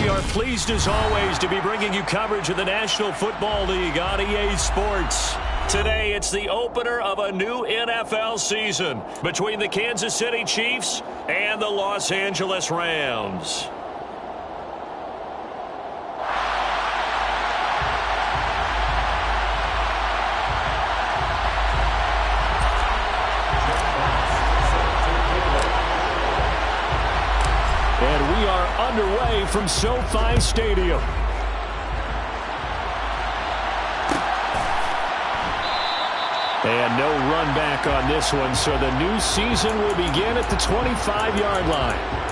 we are pleased as always to be bringing you coverage of the National Football League on EA Sports. Today, it's the opener of a new NFL season between the Kansas City Chiefs and the Los Angeles Rams. And we are underway from SoFi Stadium. And no run back on this one, so the new season will begin at the 25-yard line.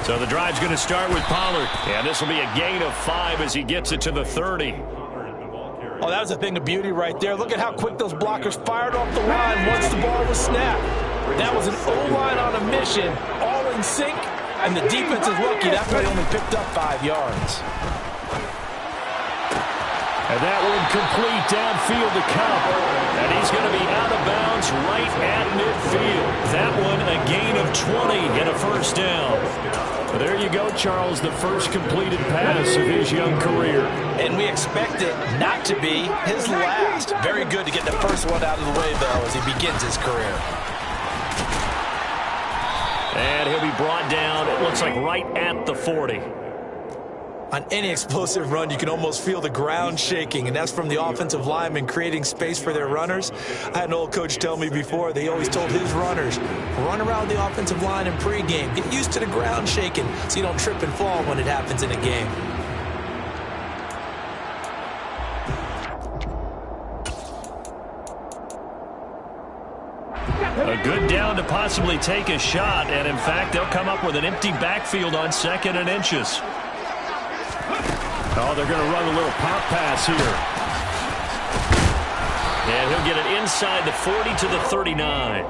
So the drive's going to start with Pollard. And this will be a gain of 5 as he gets it to the 30. Oh, that was a thing of beauty right there. Look at how quick those blockers fired off the line once the ball was snapped. That was an O-line on a mission, all in sync, and the defense is lucky that play only picked up 5 yards. And that one complete downfield to Cup. And he's going to be out of bounds right at midfield. That one a gain of 20 and a first down. There you go, Charles, the first completed pass of his young career. And we expect it not to be his last. Very good to get the first one out of the way, though, as he begins his career. And he'll be brought down, it looks like, right at the 40. On any explosive run, you can almost feel the ground shaking, and that's from the offensive linemen creating space for their runners. I had an old coach tell me before, they always told his runners, run around the offensive line in pregame. Get used to the ground shaking so you don't trip and fall when it happens in a game. A good down to possibly take a shot, and in fact, they'll come up with an empty backfield on 2nd and inches. Oh, they're going to run a little pop pass here. And he'll get it inside the 40 to the 39.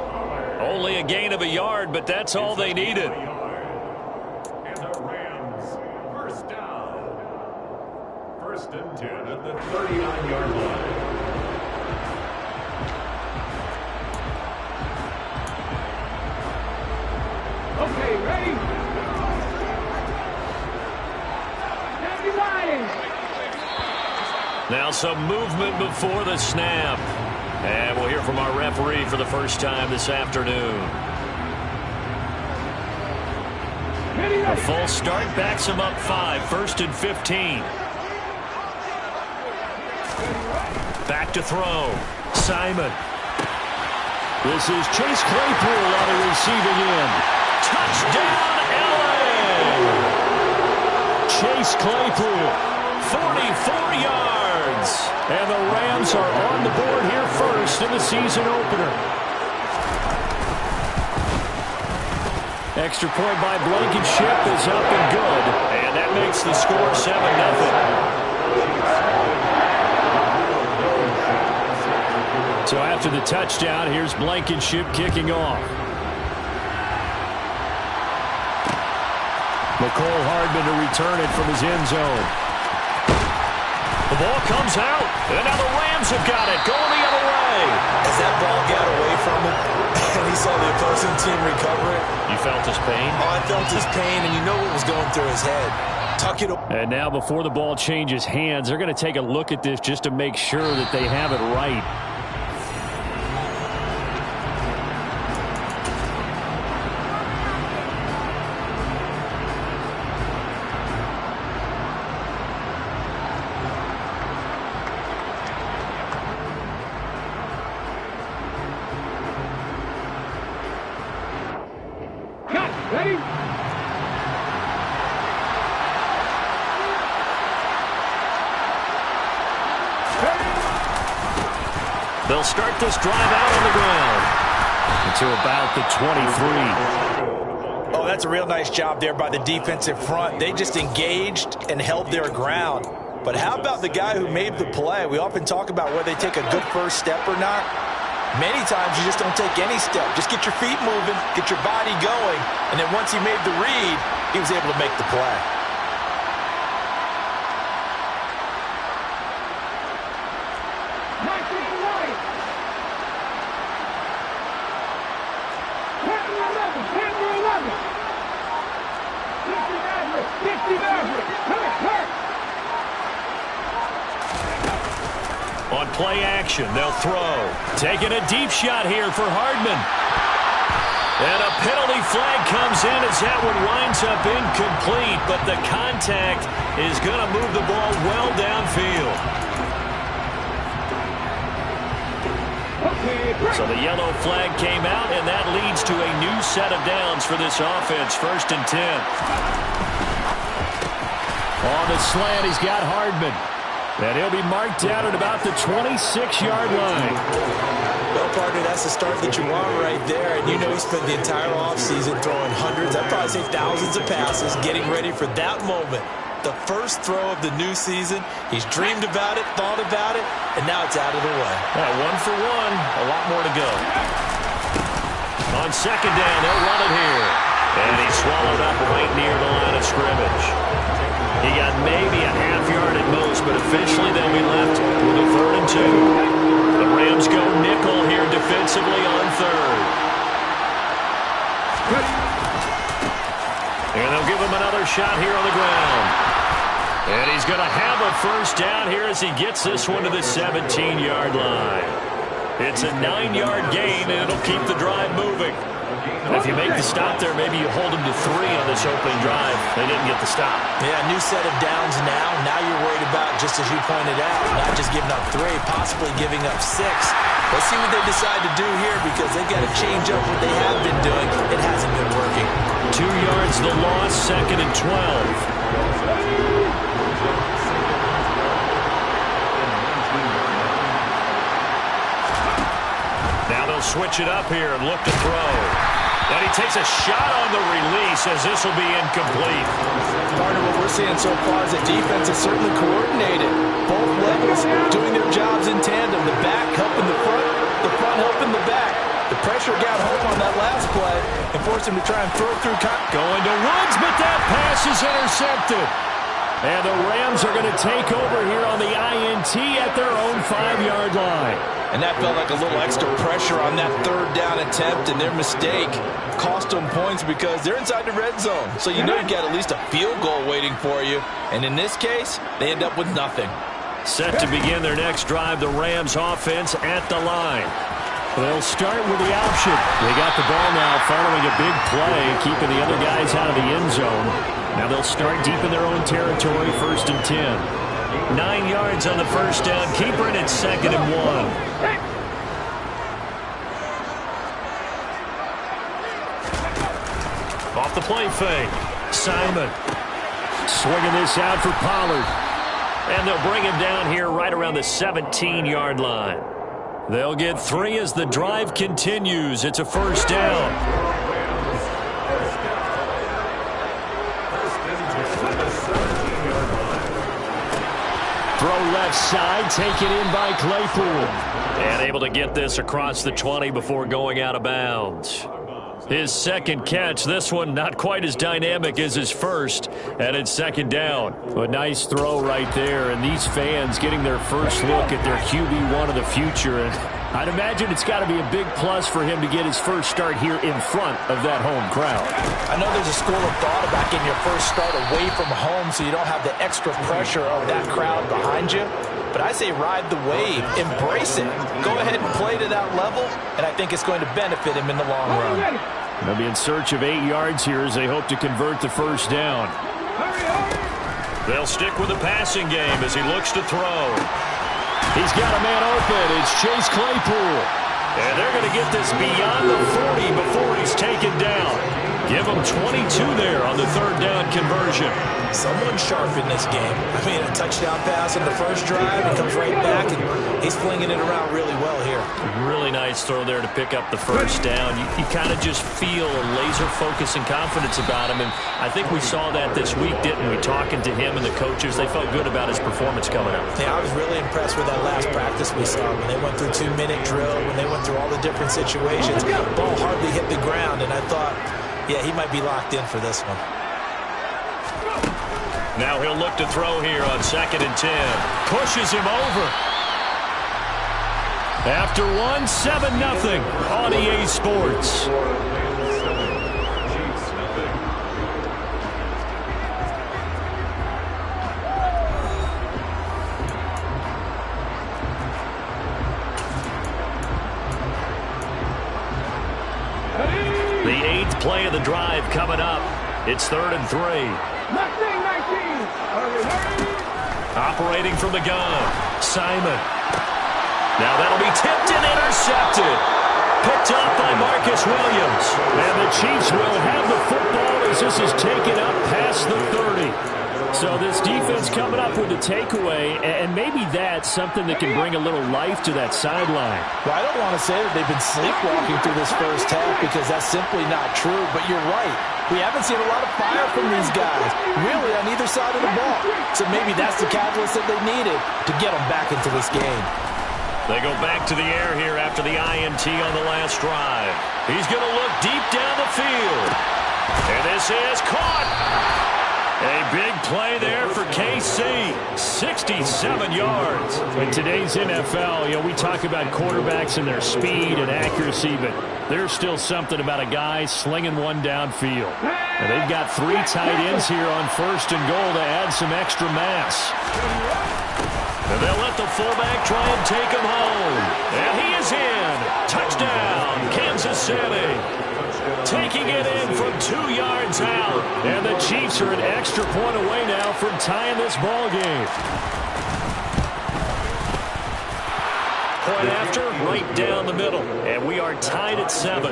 Only a gain of a yard, but that's all they needed. And the Rams, first down. 1st and 10 at the 39-yard line. Okay, ready? Now some movement before the snap. And we'll hear from our referee for the first time this afternoon. A full start backs him up 5, 1st and 15. Back to throw. Simon. This is Chase Claypool on the receiving end. Touchdown, LA! Chase Claypool, 44 yards. And the Rams are on the board here first in the season opener. Extra point by Blankenship is up and good. And that makes the score 7-0. So after the touchdown, here's Blankenship kicking off. McCole Hardman to return it from his end zone. The ball comes out, and now the Rams have got it, going the other way. As that ball got away from him, and he saw the opposing team recover it. You felt his pain? Oh, I felt his pain, and you know what was going through his head. Tuck it away. And now before the ball changes hands, they're going to take a look at this just to make sure that they have it right. Ready? They'll start this drive out on the ground to about the 23. Oh, that's a real nice job there by the defensive front. They just engaged and held their ground. But how about the guy who made the play? We often talk about whether they take a good first step or not. Many times you just don't take any step. Just get your feet moving, get your body going, and then once he made the read, he was able to make the play. On play action, they'll throw. Taking a deep shot here for Hardman. And a penalty flag comes in as that one winds up incomplete, but the contact is going to move the ball well downfield. So the yellow flag came out, and that leads to a new set of downs for this offense. 1st and 10. On the slant, he's got Hardman. And he'll be marked down at about the 26-yard line. Well, partner, that's the start that you want right there. And you know he spent the entire offseason throwing hundreds, I'd probably say thousands of passes, getting ready for that moment. The first throw of the new season. He's dreamed about it, thought about it, and now it's out of the way. Yeah, 1 for 1, a lot more to go. On 2nd down, they'll run it here. And he's swallowed up right near the line of scrimmage. He got maybe a half yard at most, but officially they'll be left with a 3rd and 2. The Rams go nickel here defensively on 3rd. And they'll give him another shot here on the ground. And he's going to have a first down here as he gets this one to the 17-yard line. It's a 9-yard gain, and it'll keep the drive moving. If you make the stop there, maybe you hold them to 3 on this opening drive. They didn't get the stop. Yeah, new set of downs now. Now you're worried about, just as you pointed out, not just giving up 3, possibly giving up 6. Let's see what they decide to do here because they've got to change up what they have been doing. It hasn't been working. 2 yards the loss, 2nd and 12. Now they'll switch it up here and look to throw. And he takes a shot on the release as this will be incomplete. Part of what we're seeing so far is the defense is certainly coordinated. Both levels doing their jobs in tandem. The back helping the front helping the back. The pressure got home on that last play and forced him to try and throw through. Going to Woods, but that pass is intercepted. And the Rams are going to take over here on the INT at their own 5-yard line. And that felt like a little extra pressure on that 3rd down attempt, and their mistake cost them points because they're inside the red zone. So you know you've got at least a field goal waiting for you. And in this case, they end up with nothing. Set to begin their next drive, the Rams offense at the line. They'll start with the option. They got the ball now following a big play, keeping the other guys out of the end zone. Now they'll start deep in their own territory, 1st and 10. 9 yards on the first down. Keeper it at 2nd and 1. Off the play fake. Simon swinging this out for Pollard. And they'll bring him down here right around the 17-yard line. They'll get 3 as the drive continues. It's a first down. Throw left side, taken in by Claypool. And able to get this across the 20 before going out of bounds. His second catch, this one not quite as dynamic as his first, and it's second down. A nice throw right there, and these fans getting their first look at their QB1 of the future. And I'd imagine it's got to be a big plus for him to get his first start here in front of that home crowd. I know there's a school of thought about getting your first start away from home so you don't have the extra pressure of that crowd behind you. But I say ride the wave, embrace it. Go ahead and play to that level, and I think it's going to benefit him in the long run. They'll be in search of 8 yards here as they hope to convert the first down. They'll stick with the passing game as he looks to throw. He's got a man open. It's Chase Claypool. And they're going to get this beyond the 40 before he's taken down. Give him 22 there on the third down conversion. Someone sharp in this game. I mean, a touchdown pass on the first drive, and comes right back, and he's flinging it around really well here. Really nice throw there to pick up the first down. You kind of just feel a laser focus and confidence about him, and I think we saw that this week, didn't we? Talking to him and the coaches, they felt good about his performance coming up. Yeah, I was really impressed with that last practice we saw. When they went through 2-minute drill, when they went through all the different situations, ball hardly hit the ground, and I thought, yeah, he might be locked in for this one. Now he'll look to throw here on 2nd and 10. Pushes him over. After 7-0 on EA Sports. The 8th play of the drive coming up. It's 3rd and 3. Operating from the gun, Simon. Now that'll be tipped and intercepted. Picked up by Marcus Williams. And the Chiefs will have the football as this is taken up past the 30. So this defense coming up with the takeaway, and maybe that's something that can bring a little life to that sideline. Well, I don't want to say that they've been sleepwalking through this first half because that's simply not true, but you're right. We haven't seen a lot of fire from these guys, really, on either side of the ball. So maybe that's the catalyst that they needed to get them back into this game. They go back to the air here after the INT on the last drive. He's going to look deep down the field. And this is caught. A big play there for KC. 67 yards. In today's NFL, we talk about quarterbacks and their speed and accuracy, but there's still something about a guy slinging one downfield. And they've got 3 tight ends here on 1st and goal to add some extra mass. And they'll let the fullback try and take him home. And he is in. Touchdown, Kansas City. Taking it in from 2 yards out. And the Chiefs are an extra point away now from tying this ball game. Point after, right down the middle. And we are tied at 7.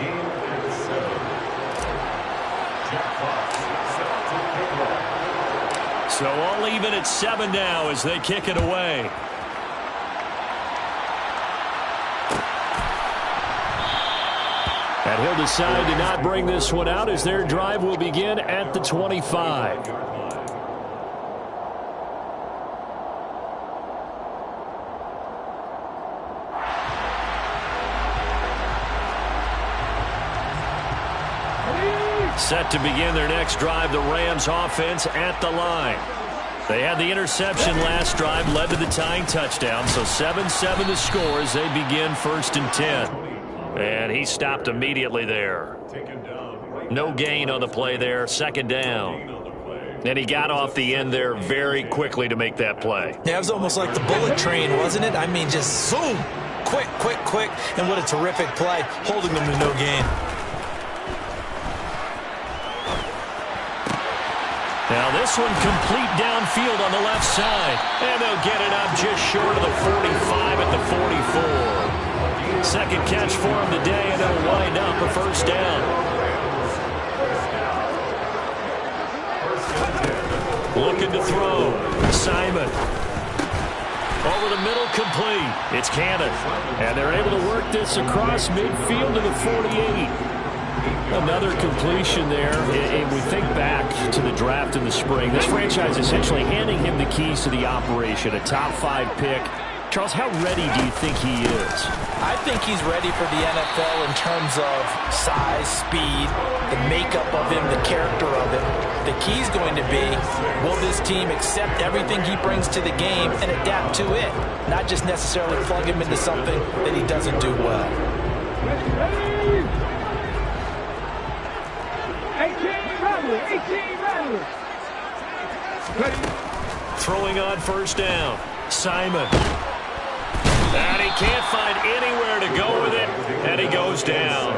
So all even at 7 now as they kick it away. And he'll decide to not bring this one out as their drive will begin at the 25. Set to begin their next drive, the Rams offense at the line. They had the interception last drive, led to the tying touchdown, so 7-7 the score as they begin 1st and 10. And he stopped immediately there. No gain on the play there, 2nd down. And he got off the end there very quickly to make that play. Yeah, it was almost like the bullet train, wasn't it? I mean, just zoom, quick, quick, quick, and what a terrific play, holding them to no gain. Now this one complete downfield on the left side. And they'll get it up just short of the 45 at the 44. Second catch for him today, and it'll wind up a 1st down. Looking to throw. Simon. Over the middle, complete. It's Cannon. And they're able to work this across midfield to the 48. Another completion there. And we think back to the draft in the spring. This franchise essentially handing him the keys to the operation. A top 5 pick. Charles, how ready do you think he is? I think he's ready for the NFL in terms of size, speed, the makeup of him, the character of him. The key's going to be, will this team accept everything he brings to the game and adapt to it? Not just necessarily plug him into something that he doesn't do well. 18 rattlers. Throwing on first down. Simon. And he can't find anywhere to go with it, and he goes down.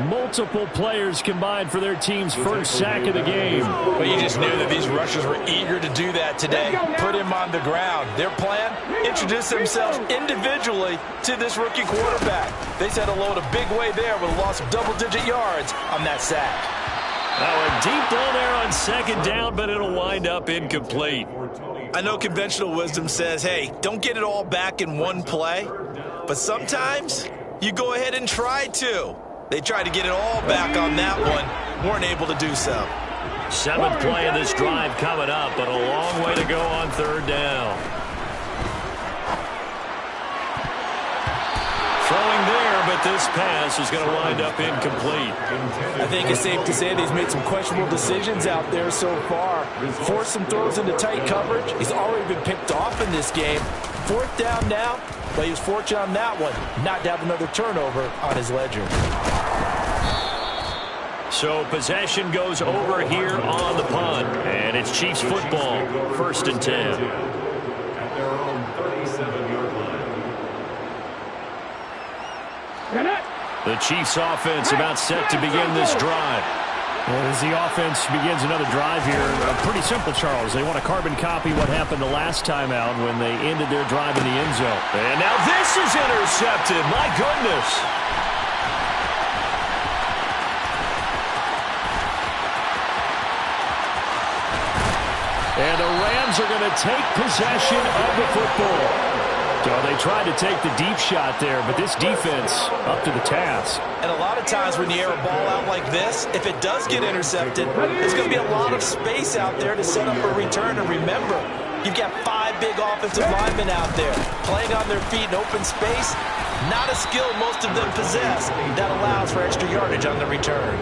Multiple players combined for their team's first sack of the game. But you just knew that these rushers were eager to do that today. Put him on the ground. Their plan, introduce themselves individually to this rookie quarterback. They said hello to Big Way there with a loss of double-digit yards on that sack. Now a deep ball there on second down, but it'll wind up incomplete. I know conventional wisdom says, hey, don't get it all back in one play. But sometimes you go ahead and try to. They tried to get it all back on that one. Weren't able to do so. Seventh play of this drive coming up, but a long way to go on third down. Throwing there, but this pass is going to wind up incomplete. I think it's safe to say that he's made some questionable decisions out there so far. Forced some throws into tight coverage. He's already been picked off in this game. Fourth down now, but he was fortunate on that one not to have another turnover on his ledger. So possession goes over here on the punt, and it's Chiefs football, 1st and 10. At their own 37-yard line. The Chiefs offense about set to begin this drive. Well, as the offense begins another drive here, pretty simple, Charles. They want to carbon copy what happened the last time out when they ended their drive in the end zone. And now this is intercepted. My goodness. And the Rams are going to take possession of the football. So they tried to take the deep shot there, but this defense up to the task. And a lot of times when you air a ball out like this, if it does get intercepted, there's going to be a lot of space out there to set up a return. And remember, you've got 5 big offensive linemen out there playing on their feet in open space. Not a skill most of them possess. That allows for extra yardage on the return.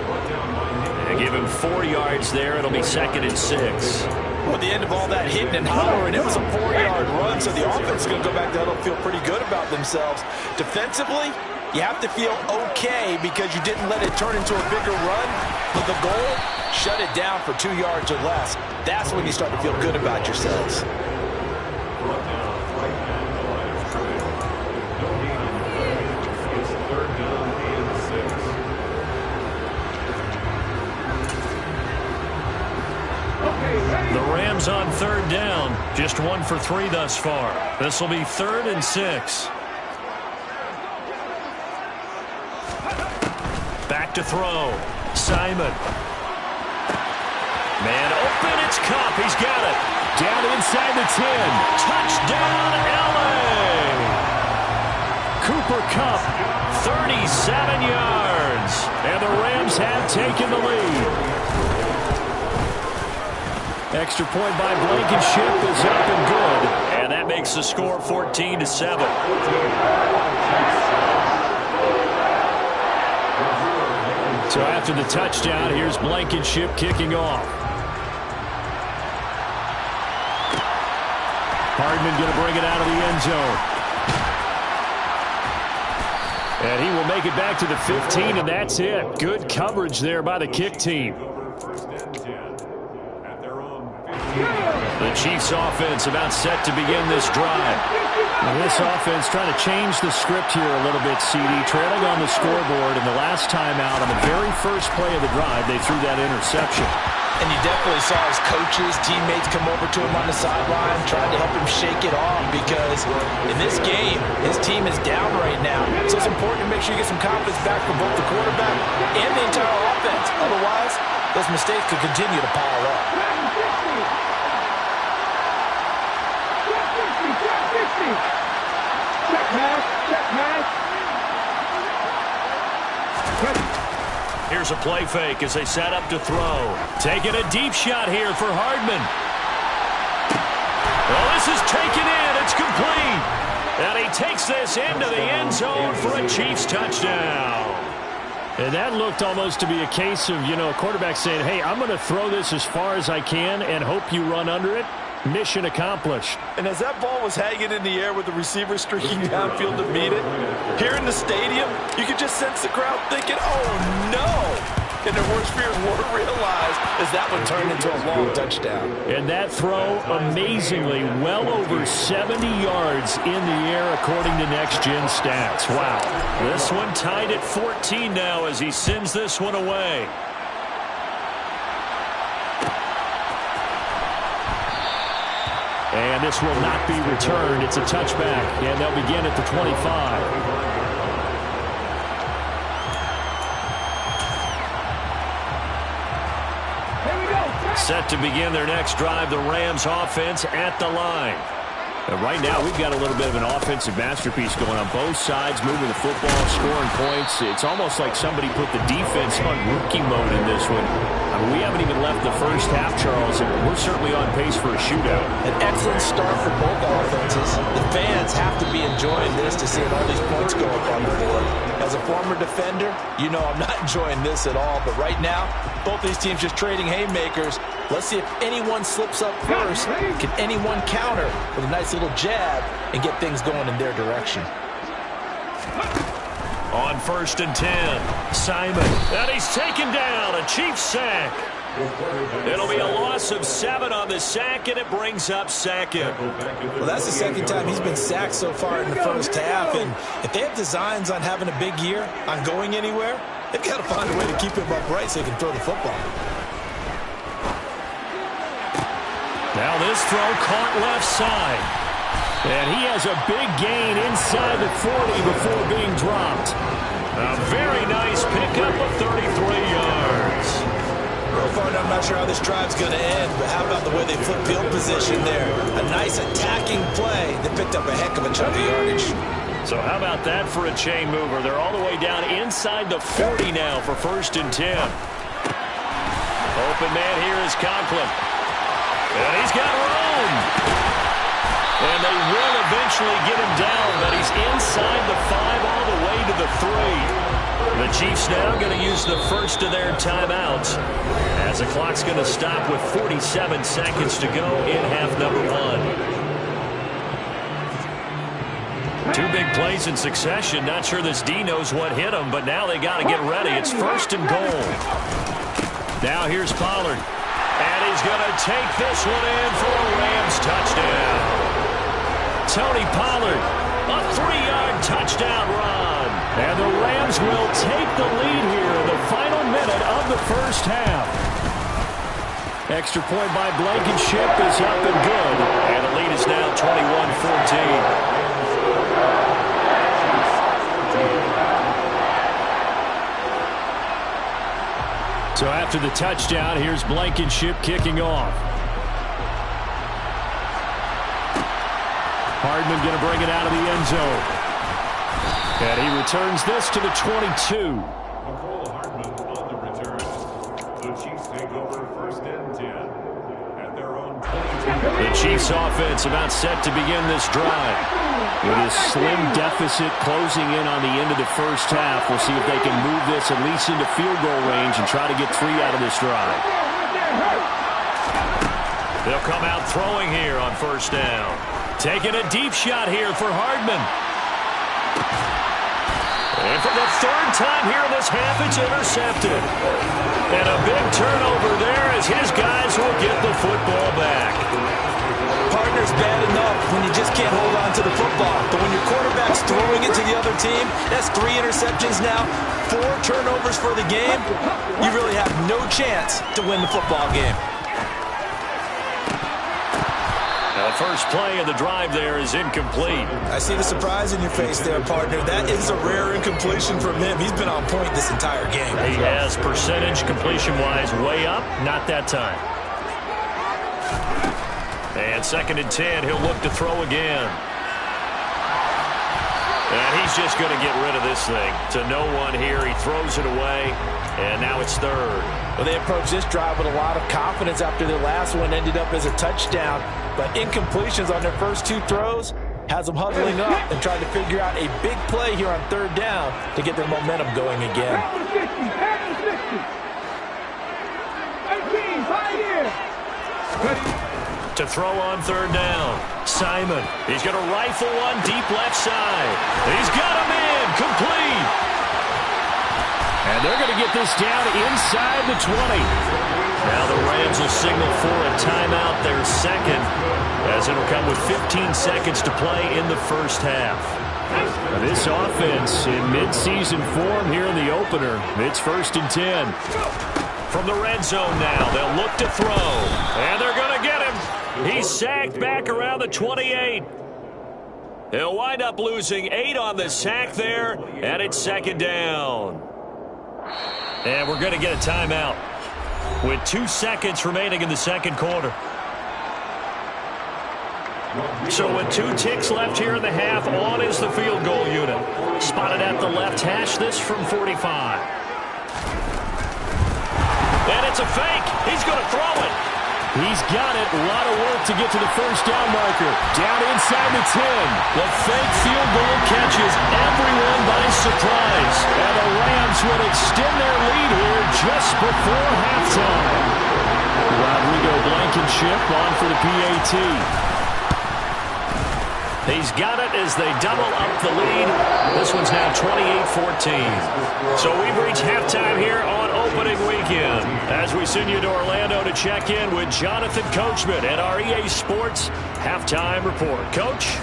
And give him 4 yards there. It'll be 2nd and 6. Well, at the end of all that hitting and hollering, it was a 4-yard run, so the offense is going to go back there and feel pretty good about themselves. Defensively, you have to feel okay because you didn't let it turn into a bigger run. But the goal, shut it down for 2 yards or less. That's when you start to feel good about yourselves. The Rams on 3rd down. Just 1 for 3 thus far. This will be 3rd and 6. Back to throw. Simon. Man open. It's Cup. He's got it. Down inside the 10. Touchdown, LA. Cooper Kupp, 37 yards. And the Rams have taken the lead. Extra point by Blankenship is up and good. And that makes the score 14-7. So after the touchdown, here's Blankenship kicking off. Hardman going to bring it out of the end zone. And he will make it back to the 15, and that's it. Good coverage there by the kick team. The Chiefs offense about set to begin this drive. Now this offense trying to change the script here a little bit, CD. Trailing on the scoreboard, and the last time out on the very first play of the drive, they threw that interception. And you definitely saw his coaches, teammates come over to him on the sideline, trying to help him shake it off because in this game, his team is down right now. So it's important to make sure you get some confidence back for both the quarterback and the entire offense. Otherwise, those mistakes could continue to pile up. Here's a play fake as they set up to throw. Taking a deep shot here for Hardman. Well, this is taken in. It's complete. And he takes this into the end zone for a Chiefs touchdown. And that looked almost to be a case of, a quarterback saying, hey, I'm going to throw this as far as I can and hope you run under it. Mission accomplished. And as that ball was hanging in the air with the receiver streaking downfield to meet it, here in the stadium, you could just sense the crowd thinking, oh, no. And their worst fears were realized as that one turned into a long touchdown. And that throw, amazingly, well over 70 yards in the air, according to Next Gen Stats. Wow. This one tied at 14 now as he sends this one away. And this will not be returned. It's a touchback, and they'll begin at the 25. Set to begin their next drive, the Rams offense at the line. And right now, we've got a little bit of an offensive masterpiece going on both sides, moving the football, scoring points. It's almost like somebody put the defense on rookie mode in this one. I mean, we haven't even left the first half, Charles, and we're certainly on pace for a shootout. An excellent start for both offenses. The fans have to be enjoying this to see all these points go up on the board. As a former defender, you know I'm not enjoying this at all. But right now, both these teams just trading haymakers. Let's see if anyone slips up first. Can anyone counter with a nice little jab and get things going in their direction? On 1st and 10, Simon. And he's taken down. A Chiefs sack. It'll be a loss of 7 on the sack, and it brings up second. Well, that's the second time he's been sacked so far in the first half. And if they have designs on having a big year, on going anywhere, they've got to find a way to keep him upright so he can throw the football. Now this throw caught left side. And he has a big gain inside the 40 before being dropped. A very nice pickup of 33 yards. Well, partner, I'm not sure how this drive's going to end, but how about the way they flip field position there? A nice attacking play that picked up a heck of a chunk of yardage. So how about that for a chain mover? They're all the way down inside the 40 now for 1st and 10. Open man here is Conklin. And he's got room. And they will eventually get him down, but he's inside the 5 all the way to the 3. The Chiefs now going to use the first of their timeouts as the clock's going to stop with 47 seconds to go in half number 1. 2 big plays in succession. Not sure this D knows what hit him, but now they got to get ready. It's 1st and goal. Now here's Pollard. And he's going to take this one in for a Rams touchdown. Tony Pollard, a 3-yard touchdown run. And the Rams will take the lead here in the final minute of the first half. Extra point by Blankenship is up and good. And the lead is now 21-14. So after the touchdown, here's Blankenship kicking off. Hardman going to bring it out of the end zone. And he returns this to the 22. Hardman on the return. The Chiefs take over 1st and 10 at their own 22. The Chiefs offense about set to begin this drive. With his slim deficit closing in on the end of the first half, we'll see if they can move this at least into field goal range and try to get 3 out of this drive. They'll come out throwing here on 1st down. Taking a deep shot here for Hardman. And for the 3rd time here in this half, it's intercepted. And a big turnover there as his guys will get the football back. Partner's bad enough when you just can't hold on to the football. But when your quarterback's throwing it to the other team, that's 3 interceptions now, 4 turnovers for the game. You really have no chance to win the football game. Now the first play of the drive there is incomplete. I see the surprise in your face there, partner. That is a rare incompletion from him. He's been on point this entire game. He has percentage completion-wise way up, not that time. And 2nd and 10, he'll look to throw again. And he's just going to get rid of this thing. To no one here, he throws it away, and now it's 3rd. Well, they approached this drive with a lot of confidence after their last one ended up as a touchdown. But incompletions on their first 2 throws, has them huddling up and trying to figure out a big play here on third down to get their momentum going again. To throw on third down, Simon. He's going to rifle one deep left side. He's got him in, complete. And they're going to get this down inside the 20. Now the Rams will signal for a timeout, their second, as it'll come with 15 seconds to play in the first half. Now this offense in midseason form here in the opener. It's 1st and 10. From the red zone now, they'll look to throw. And they're going to get him. He's sacked back around the 28. He'll wind up losing 8 on the sack there, and it's 2nd down. And we're going to get a timeout with 2 seconds remaining in the second quarter. So with 2 ticks left here in the half, on is the field goal unit. Spotted at the left hash, this from 45. And it's a fake. He's going to throw it. He's got it. A lot of work to get to the first down marker. Down inside the 10. The fake field goal catches everyone by surprise. And the Rams will extend their lead here just before halftime. Rodrigo Blankenship on for the PAT. He's got it as they double up the lead. This one's now 28-14. So we've reached halftime here on opening weekend as we send you to Orlando to check in with Jonathan Coachman at our EA Sports Halftime Report. Coach?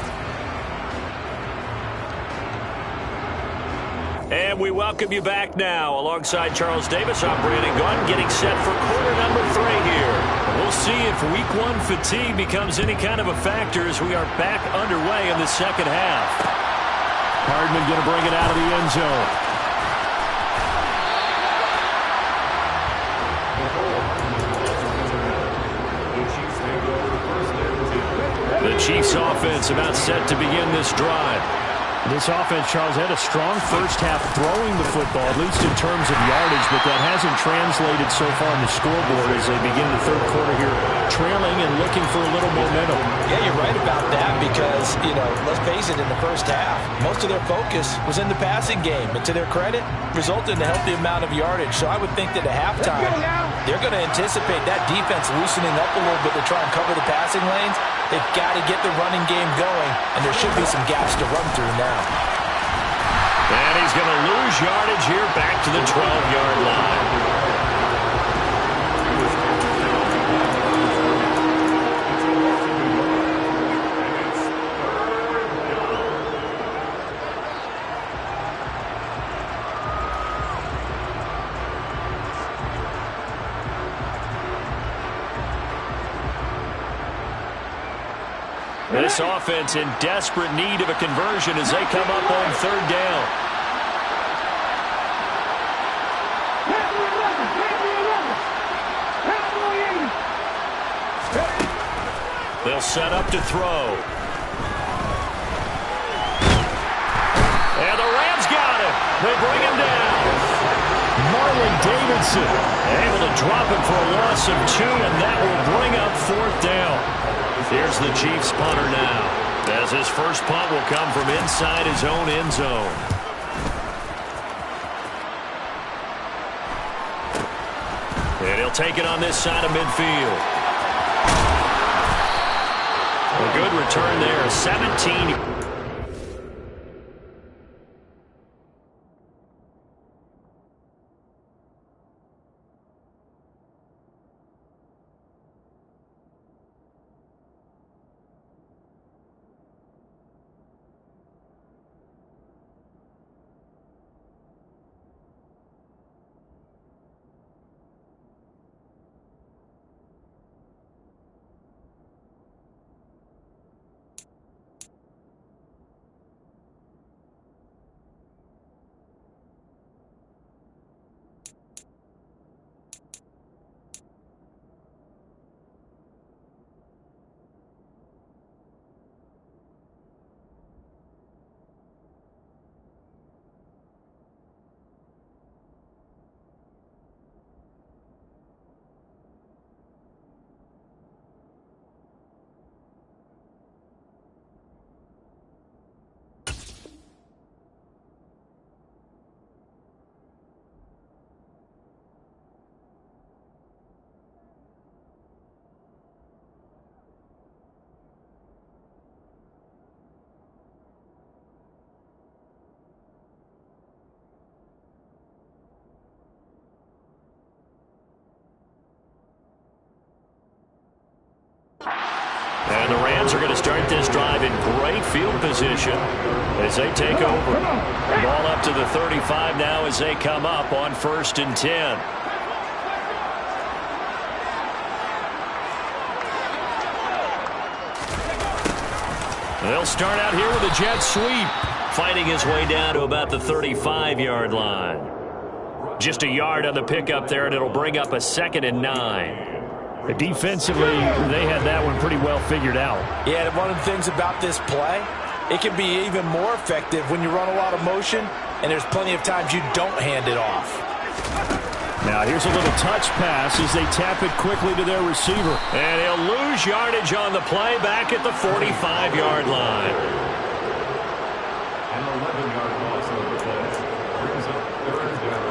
And we welcome you back now alongside Charles Davis. I'm Brandon Gunn getting set for quarter number 3 here. We'll see if week 1 fatigue becomes any kind of a factor as we are back underway in the second half. Hardman going to bring it out of the end zone. The Chiefs offense about set to begin this drive. This offense, Charles, had a strong first half throwing the football, at least in terms of yardage, but that hasn't translated so far on the scoreboard as they begin the third quarter here, trailing and looking for a little momentum. Yeah, you're right about that because, let's face it, in the first half, most of their focus was in the passing game, but to their credit, resulted in a healthy amount of yardage. So I would think that at halftime, they're going to anticipate that defense loosening up a little bit to try and cover the passing lanes. They've got to get the running game going, and there should be some gaps to run through now. And he's going to lose yardage here back to the 12-yard line. This offense in desperate need of a conversion as they come up on third down. They'll set up to throw. And the Rams got him. They bring him down. Marlon Davidson able to drop him for a loss of 2, and that will bring up fourth down. Here's the Chiefs punter now, as his first punt will come from inside his own end zone. And he'll take it on this side of midfield. A good return there, 17. And the Rams are going to start this drive in great field position as they take over. Ball up to the 35 now as they come up on 1st and 10. They'll start out here with a jet sweep, fighting his way down to about the 35-yard line. Just a yard on the pickup there, and it'll bring up a 2nd and 9. Defensively, they had that one pretty well figured out. Yeah, and one of the things about this play, it can be even more effective when you run a lot of motion, and there's plenty of times you don't hand it off. Now, here's a little touch pass as they tap it quickly to their receiver. And he'll lose yardage on the play back at the 45-yard line. An 11-yard loss on the play. Brings up 3rd down.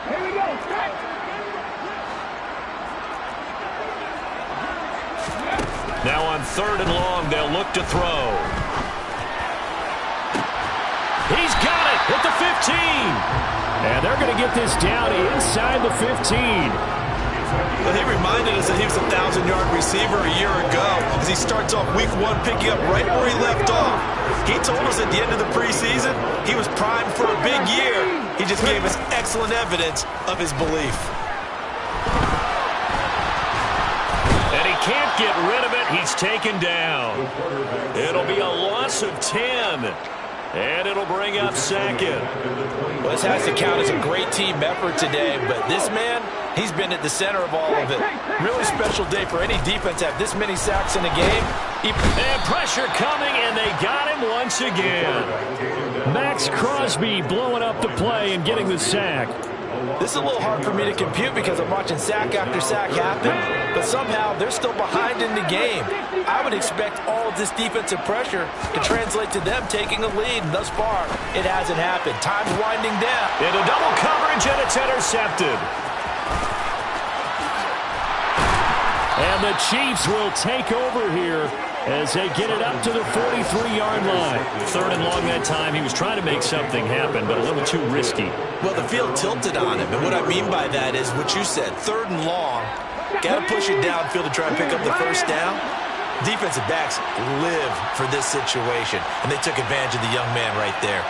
Here we go. Now on 3rd and long, they'll look to throw. He's got it at the 15. And they're going to get this down inside the 15. Well, he reminded us that he was a 1,000-yard receiver a year ago as he starts off week 1 picking up right where he left off. He told us at the end of the preseason he was primed for a big year. He just gave us excellent evidence of his belief. And he can't get rid of it. He's taken down. It'll be a loss of 10. And it'll bring up 2nd. Well, this has to count as a great team effort today, but this man, he's been at the center of all of it. Really special day for any defense to have this many sacks in a game. And pressure coming, and they got him once again. Max Crosby blowing up the play and getting the sack. This is a little hard for me to compute because I'm watching sack after sack happen, but somehow they're still behind in the game. I would expect all of this defensive pressure to translate to them taking a lead, and thus far, it hasn't happened. Time's winding down. Into double coverage, and it's intercepted. And the Chiefs will take over here as they get it up to the 43-yard line. 3rd and long that time. He was trying to make something happen, but a little too risky. Well, the field tilted on him, and what I mean by that is what you said, 3rd and long. Got to push it downfield to try and pick up the 1st down. Defensive backs live for this situation, and they took advantage of the young man right there.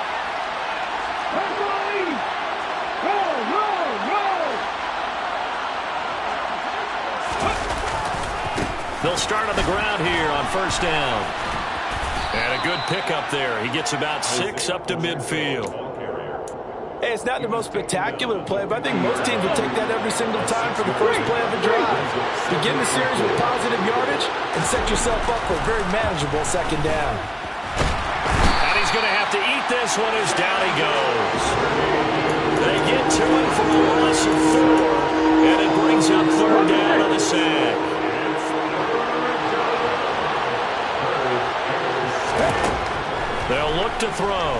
They'll start on the ground here on 1st down. And a good pickup there. He gets about 6 up to midfield. Hey, it's not the most spectacular play, but I think most teams will take that every single time for the first play of a drive. Begin the series with positive yardage and set yourself up for a very manageable 2nd down. And he's going to have to eat this one as down he goes. They get to him for a loss of 4, and it brings up 3rd down on the sack. They'll look to throw.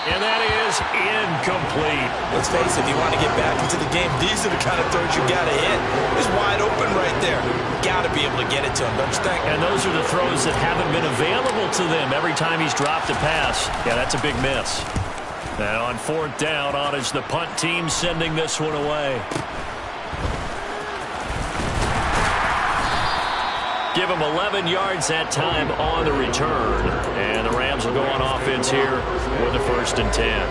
And that is incomplete. Let's face it, if you want to get back into the game, these are the kind of throws you got to hit. He's wide open right there. Got to be able to get it to him, don't you think? And those are the throws that haven't been available to them every time he's dropped a pass. Yeah, that's a big miss. And on 4th down, on is the punt team sending this one away. Give him 11 yards that time on the return. And the Rams will go on offense here with a 1st and 10.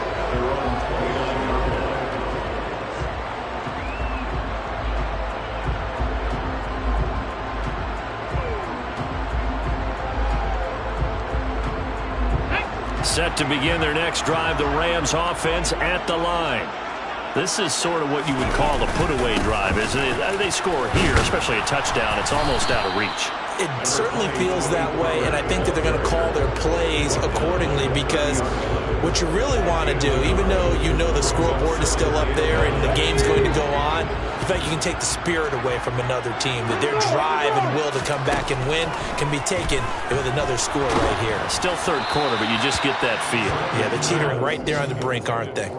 Set to begin their next drive, the Rams offense at the line. This is sort of what you would call a put-away drive, isn't it? They score here, especially a touchdown. It's almost out of reach. It certainly feels that way, and I think that they're going to call their plays accordingly because what you really want to do, even though you know the scoreboard is still up there and the game's going to go on, in fact, you can take the spirit away from another team, that their drive and will to come back and win can be taken with another score right here. Still 3rd quarter, but you just get that feel. Yeah, they're teetering right there on the brink, aren't they?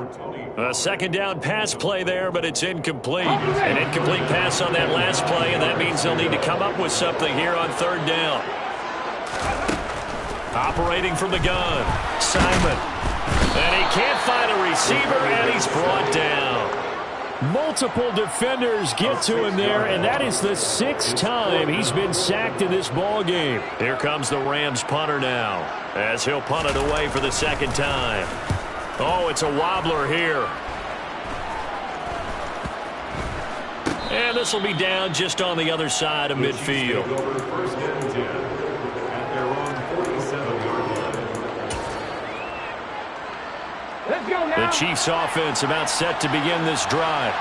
A 2nd down pass play there, but it's incomplete. An incomplete pass on that last play, and that means they'll need to come up with something here on 3rd down. Operating from the gun, Simon. And he can't find a receiver, and he's brought down. Multiple defenders get to him there, and that is the 6th time he's been sacked in this ball game. Here comes the Rams punter now, as he'll punt it away for the 2nd time. Oh, it's a wobbler here. And this will be down just on the other side of midfield. First and 10 at their own 47-yard line. Let's go now. The Chiefs offense about set to begin this drive.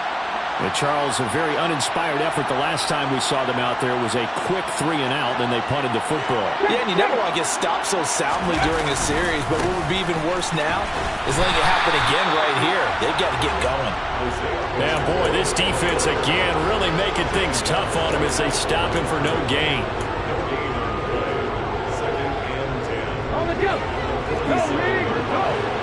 Charles, a very uninspired effort the last time we saw them out there was a quick 3 and out, then they punted the football. Yeah, and you never want to get stopped so soundly during a series, but what would be even worse now is letting it happen again right here. They've got to get going. Yeah, boy, this defense again really making things tough on him as they stop him for no gain. Second and 10. On the jump. Go, Lee. Go.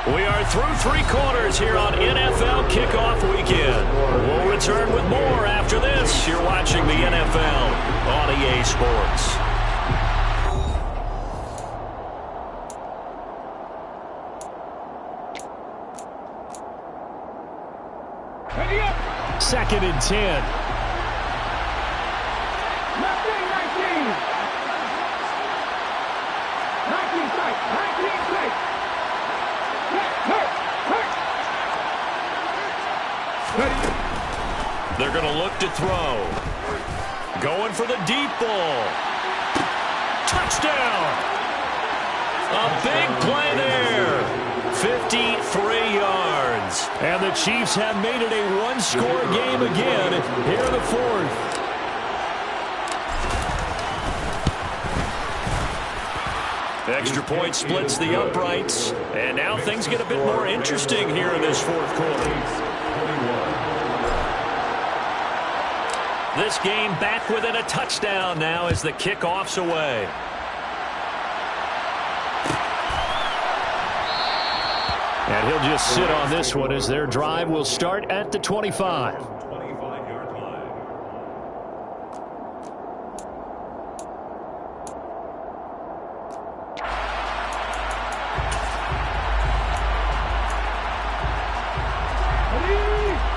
We are through 3 quarters here on NFL Kickoff Weekend. We'll return with more after this. You're watching the NFL on EA Sports. Ready up. 2nd and 10. Left wing, 19. 19 strike. 19 strike. They're going to look to throw. Going for the deep ball. Touchdown! A big play there. 53 yards. And the Chiefs have made it a 1-score game again here in the 4th. Extra point splits the uprights. And now things get a bit more interesting here in this 4th quarter. This game back within a touchdown now as the kickoff's away. And he'll just sit on this one as their drive will start at the 25. 25-yard line.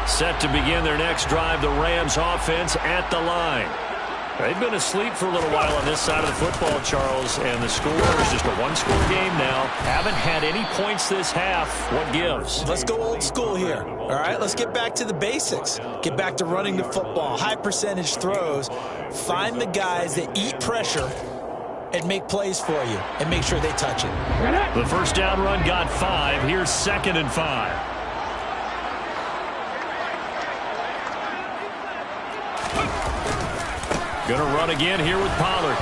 Set to begin their next drive, the Rams offense at the line. They've been asleep for a little while on this side of the football, Charles, and the score is just a 1-score game now. Haven't had any points this half. What gives? Let's go old school here. All right, let's get back to the basics. Get back to running the football, high percentage throws. Find the guys that eat pressure and make plays for you and make sure they touch it. The first down run got 5. Here's 2nd and 5. Going to run again here with Pollard.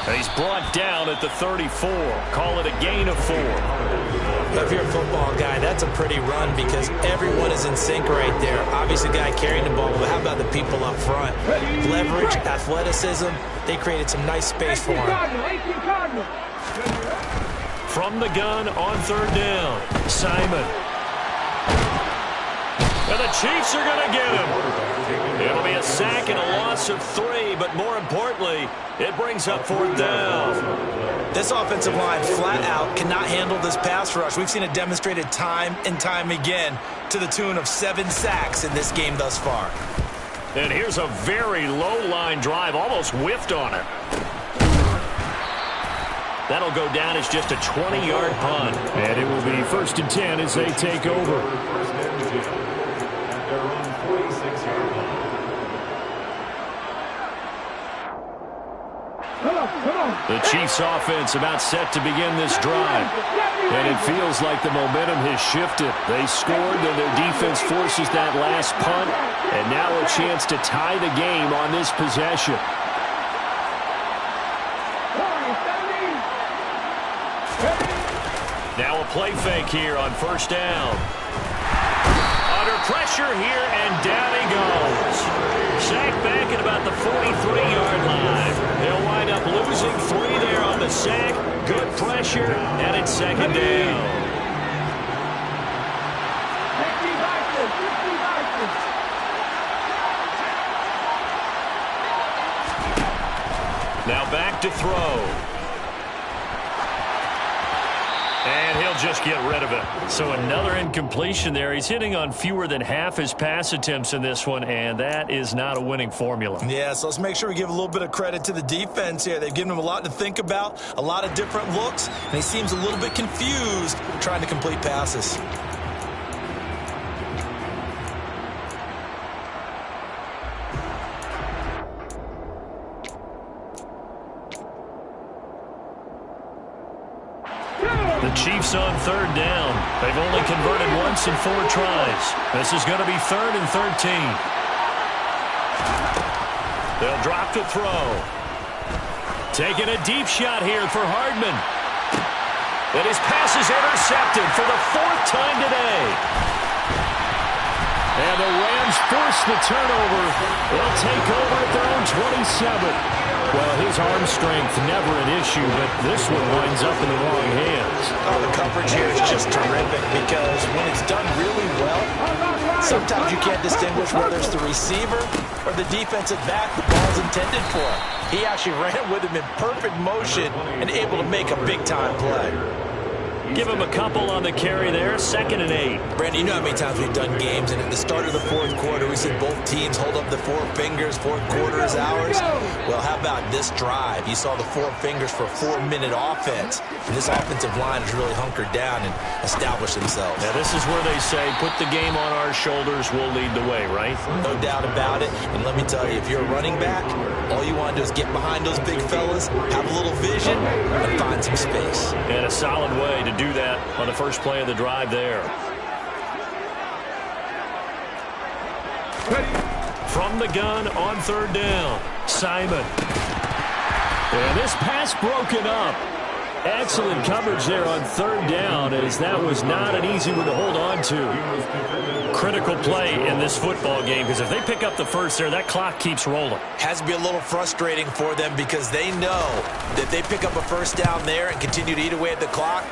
And he's brought down at the 34. Call it a gain of 4. If you're a football guy, that's a pretty run because everyone is in sync right there. Obviously, the guy carrying the ball, but how about the people up front? Leverage, athleticism, they created some nice space for him. From the gun on 3rd down, Simon. And the Chiefs are going to get him. It'll be a sack and a loss of 3, but more importantly, it brings up 4th down. This offensive line flat out cannot handle this pass rush. We've seen it demonstrated time and time again to the tune of 7 sacks in this game thus far. And here's a very low line drive, almost whiffed on it. That'll go down as just a 20-yard punt. And it will be 1st and 10 as they take over. First and 10 at their own 46-yard line. The Chiefs offense about set to begin this drive. And it feels like the momentum has shifted. They scored, then their defense forces that last punt. And now a chance to tie the game on this possession. Now a play fake here on 1st down. Under pressure here, and down he goes. Sacked back at about the 43-yard line. They'll wind up losing 3 there on the sack. Good pressure, and it's 2nd down. Now back to throw. And he'll just get rid of it. So another incompletion there. He's hitting on fewer than half his pass attempts in this one, and that is not a winning formula. Yeah, so let's make sure we give a little bit of credit to the defense here. They've given him a lot to think about, a lot of different looks, and he seems a little bit confused trying to complete passes. The Chiefs on third down. They've only converted once in 4 tries. This is going to be 3rd and 13. They'll drop to throw. Taking a deep shot here for Hardman. And his pass is intercepted for the 4th time today. And the Rams force the turnover. They'll take over at their own 27. Well, his arm strength never an issue, but this one winds up in the wrong hands. Oh, the coverage here is just terrific because when it's done really well, sometimes you can't distinguish whether it's the receiver or the defensive back the ball's intended for. He actually ran with him in perfect motion and able to make a big-time play. Give him a couple on the carry there, 2nd and 8. Brandon, you know how many times we've done games, and at the start of the 4th quarter, we said both teams hold up the 4 fingers, 4th quarter is ours. Well, how about this drive? You saw the 4 fingers for a 4-minute offense, and this offensive line has really hunkered down and established themselves. Now, this is where they say, put the game on our shoulders, we'll lead the way, right? No doubt about it, and let me tell you, if you're a running back, all you want to do is get behind those big fellas, have a little vision, and find some space. And a solid way to do that on the first play of the drive there. From the gun on 3rd down, Simon. And this pass broken up. Excellent coverage there on 3rd down, as that was not an easy one to hold on to. Critical play in this football game, because if they pick up the first there, that clock keeps rolling. Has to be a little frustrating for them because they know that they pick up a first down there and continue to eat away at the clock,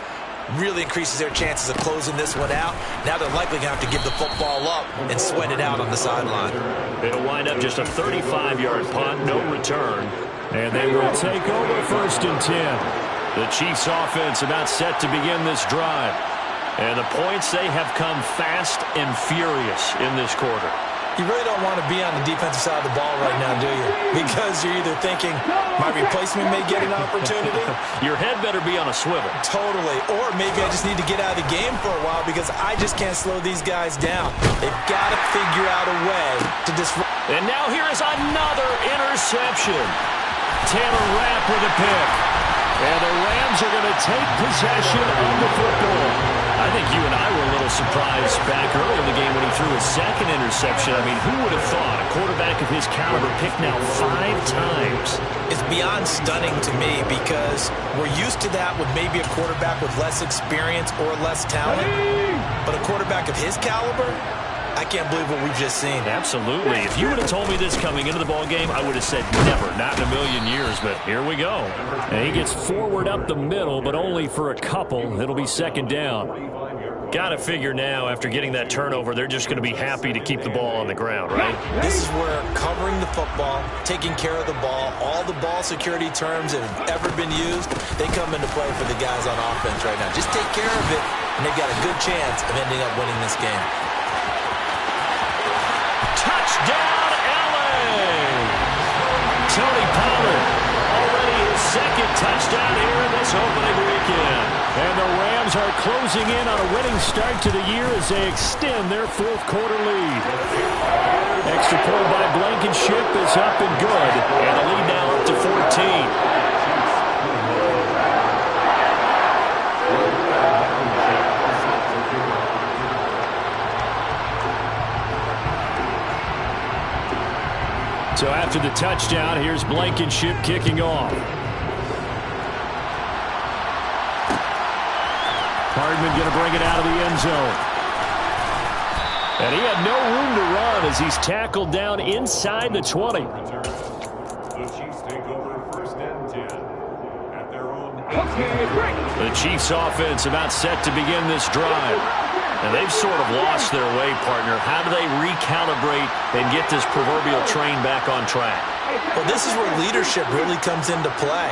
really increases their chances of closing this one out. Now they're likely going to have to give the football up and sweat it out on the sideline. It'll wind up just a 35-yard punt, no return. And they will take over 1st and 10. The Chiefs offense about set to begin this drive. And the points, they have come fast and furious in this quarter. You really don't want to be on the defensive side of the ball right now, do you? Because you're either thinking, my replacement may get an opportunity. Your head better be on a swivel. Totally. Or maybe I just need to get out of the game for a while because I just can't slow these guys down. They've got to figure out a way to disrupt. And now here is another interception. Taylor Rapp with a pick. And the Rams are going to take possession of the football. I think you and I were a little surprised back early in the game when he threw his 2nd interception. I mean, who would have thought a quarterback of his caliber picked now 5 times? It's beyond stunning to me because we're used to that with maybe a quarterback with less experience or less talent. But a quarterback of his caliber, I can't believe what we've just seen. Absolutely. If you would have told me this coming into the ball game, I would have said never, not in a million years, but here we go. And he gets forward up the middle, but only for a couple. It'll be 2nd down. Got to figure now, after getting that turnover, they're just going to be happy to keep the ball on the ground, right? This is where covering the football, taking care of the ball, all the ball security terms that have ever been used, they come into play for the guys on offense right now. Just take care of it, and they've got a good chance of ending up winning this game. Touchdown, LA! Tony Pollard, already his 2nd touchdown here in this opening weekend. And the Rams are closing in on a winning start to the year as they extend their 4th quarter lead. Extra point by Blankenship is up and good. And the lead now up to 14. So after the touchdown, here's Blankenship kicking off. Hardman going to bring it out of the end zone. And he had no room to run as he's tackled down inside the 20. The Chiefs take over 1st and 10 at their own. The Chiefs offense about set to begin this drive. And they've sort of lost their way, partner. How do they recalibrate and get this proverbial train back on track? Well, this is where leadership really comes into play.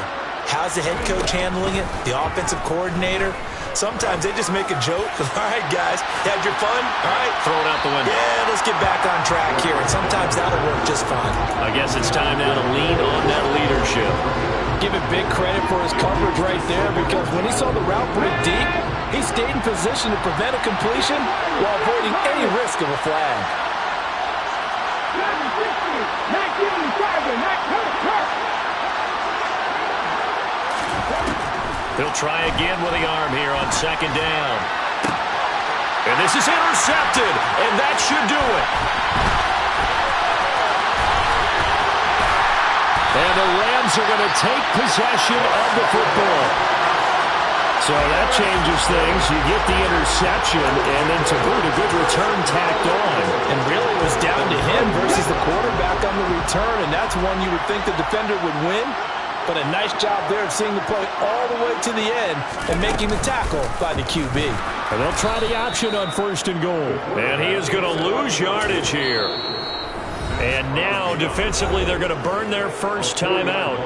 How's the head coach handling it? The offensive coordinator? Sometimes they just make a joke. All right, guys, you had your fun? All right. Throw it out the window. Yeah, let's get back on track here. And sometimes that'll work just fine. I guess it's time now to lean on that leadership. Give it big credit for his coverage right there, because when he saw the route pretty deep, he stayed in position to prevent a completion while avoiding any risk of a flag. 19, He'll try again with the arm here on second down. And this is intercepted, and that should do it. And the Rams are going to take possession of the football. So that changes things. You get the interception, and then to boot, a good return tacked on. And really it was down to him versus the quarterback on the return, and that's one you would think the defender would win. But a nice job there of seeing the play all the way to the end and making the tackle by the QB. And they'll try the option on 1st and goal. And he is going to lose yardage here. And now, defensively, they're going to burn their first time out.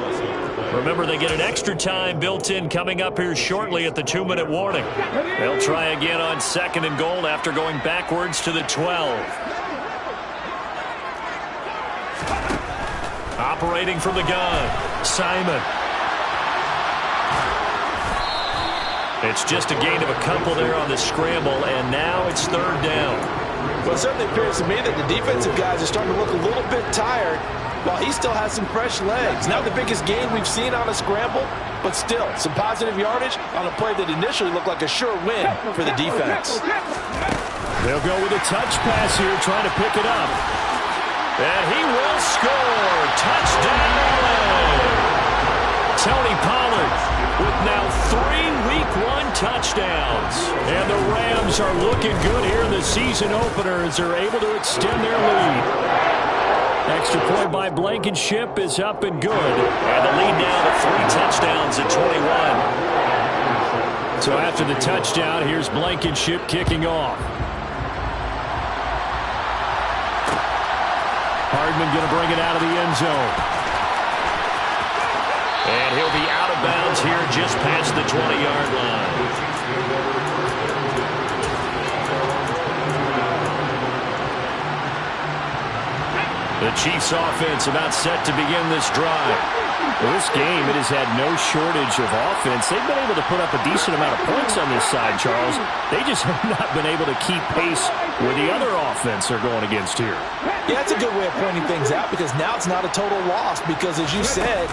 Remember, they get an extra time built in coming up here shortly at the 2-minute warning. They'll try again on 2nd and goal after going backwards to the 12. Operating from the gun, Simon. It's just a gain of a couple there on the scramble, and now it's 3rd down. Well, it certainly appears to me that the defensive guys are starting to look a little bit tired while he still has some fresh legs. Not the biggest gain we've seen on a scramble, but still some positive yardage on a play that initially looked like a sure win for the defense. They'll go with a touch pass here, trying to pick it up. And he will score. Touchdown! Tony Pollard with now 3 Week 1 touchdowns. And the Rams are looking good here in the season opener as they're able to extend their lead. Extra point by Blankenship is up and good. And the lead now to 3 touchdowns at 21. So after the touchdown, here's Blankenship kicking off. Hardman going to bring it out of the end zone. And he'll be out of bounds here just past the 20-yard line. The Chiefs offense about set to begin this drive. Well, this game, it has had no shortage of offense. They've been able to put up a decent amount of points on this side, Charles. They just have not been able to keep pace with the other offense they're going against here. Yeah, that's a good way of pointing things out, because now it's not a total loss, because as you said,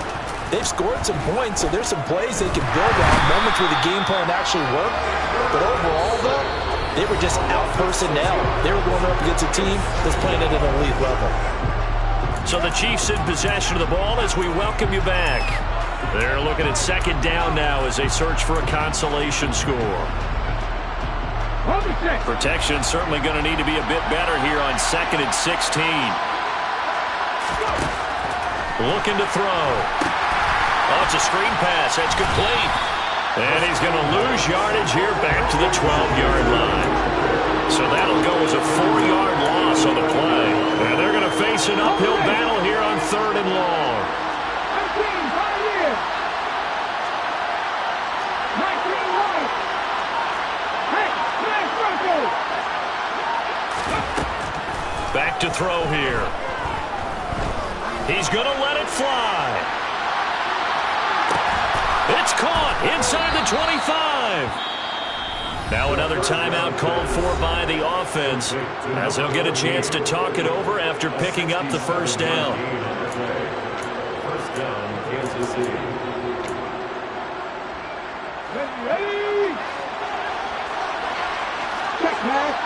they've scored some points, so there's some plays they can build on, moments where the game plan actually worked. But overall, though, they were just out-personnel. They were going up against a team that's playing at an elite level. So the Chiefs in possession of the ball as we welcome you back. They're looking at 2nd down now as they search for a consolation score. Protection certainly going to need to be a bit better here on 2nd and 16. Looking to throw. Oh, it's a screen pass. That's complete. And he's going to lose yardage here back to the 12-yard line. So that'll go as a 4-yard loss on the play. And they're going to face an uphill battle here on 3rd and long. 19, back to throw here. He's going to let it fly. It's caught inside the 25. Now another timeout called for by the offense as they'll get a chance to talk it over after picking up the 1st down. 1st down, Kansas City. Ready? Check pass.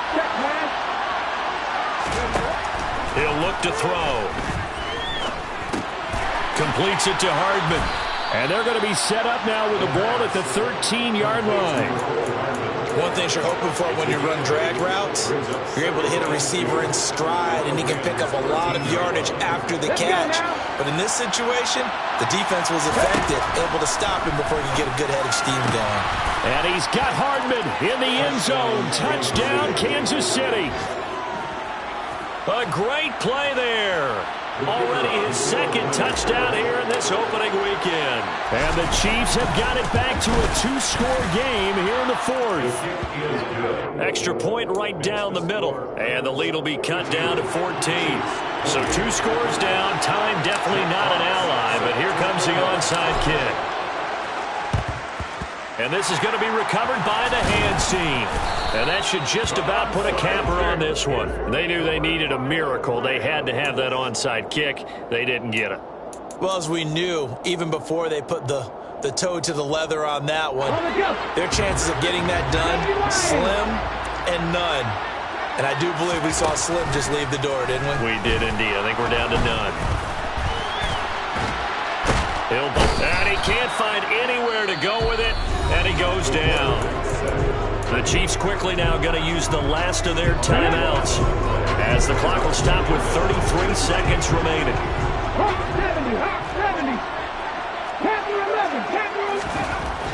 He'll look to throw. Completes it to Hardman. And they're going to be set up now with the ball at the 13-yard line. One thing you're hoping for when you run drag routes, you're able to hit a receiver in stride, and he can pick up a lot of yardage after the catch. But in this situation, the defense was effective, able to stop him before he could get a good head of steam going. And he's got Hardman in the end zone. Touchdown, Kansas City. A great play there. Already his second touchdown here in this opening weekend. And the Chiefs have got it back to a 2-score game here in the fourth. Extra point right down the middle. And the lead will be cut down to 14. So 2 scores down. Time definitely not an ally. But here comes the onside kick. And this is going to be recovered by the hands team. And that should just about put a capper on this one. They knew they needed a miracle. They had to have that onside kick. They didn't get it. Well, as we knew, even before they put the toe to the leather on that one, their chances of getting that done, slim and none. And I do believe we saw Slim just leave the door, didn't we? We did indeed. I think we're down to none. And he can't find anywhere to go with it, and he goes down. The Chiefs quickly now going to use the last of their timeouts as the clock will stop with 33 seconds remaining.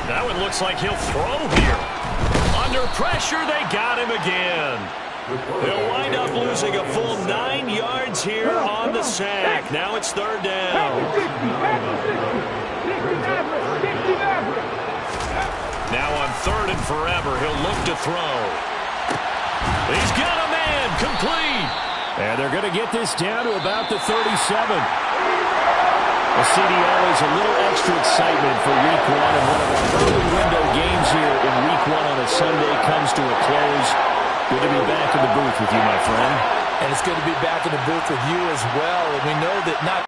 That one looks like he'll throw here. Under pressure, they got him again. He'll wind up losing a full 9 yards here on the sack. Now it's third down. Now on third and forever, he'll look to throw. He's got a man, complete. And they're going to get this down to about the 37. The CDO is a little extra excitement for Week 1, and one of our early window games here in Week 1 on a Sunday comes to a close. Good to be back in the booth with you, my friend. And it's good to be back in the booth with you as well. And we know that not